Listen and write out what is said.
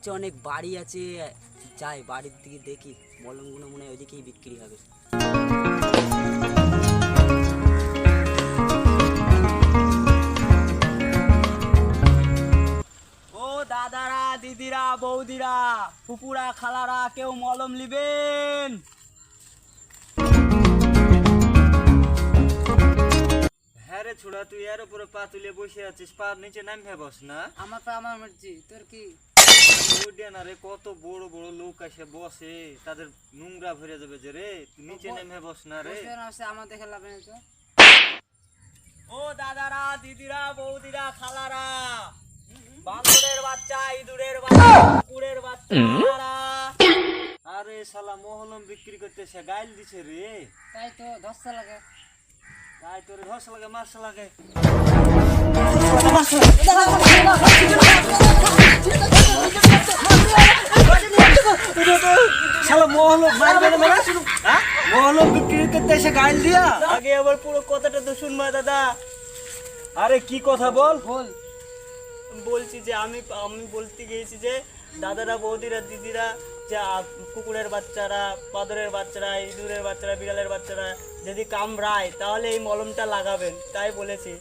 হচ্ছে অনেক বাড়ি আছে, যাই বাড়ির দিকে দেখি, মলমগুলো মনে হয় ওইদিকেই বিক্রি হবে। ও দাদারা, দিদিরা, বৌদিরা, ফুপুরা, খালারা, কেউ মলম নিবেন? হ্যাঁ রে ছোড়া, তুই এর উপরে পা তুলে বসে আছিস, পা নিচে নামে বস না। আমার পা আমার মর্জি, তোর কি? ওইটা না রে, কত বড় বড় লোক এসে বসে, তাদের নোংরা ভরে যাবে যে রে, তুই নিচে নেমে বস না রে। আমার দেখে লাভ নেই তো। ও দাদারা, দিদিরা, বৌদিরা, খালারা, বান্দরের বাচ্চা, ইঁদুরের বাচ্চা, কুকুরের বাচ্চা, আরে শালা মহলম বিক্রি করতেছে, গাইল দিছে রে। তাই তো ধসা লাগে। তাই তোর ধস লাগে, মাস লাগে। শালা মহলম মারবে না মানে? হ্যাঁ, মহলম বিক্রি করতে এসে গাইল দিয়া। আগে আবার পুরো কথাটা তো শুনবা দাদা। আরে কি কথা বল। বল। বলছি যে আমি বলতে গিয়েছি যে দাদারা, বৌদিরা, দিদিরা, যে কুকুরের বাচ্চারা, বাদরের বাচ্চারা, ইঁদুরের বাচ্চারা, বিড়ালের বাচ্চারা যদি কামড়ায় তাহলে এই মলমটা লাগাবেন, তাই বলেছি।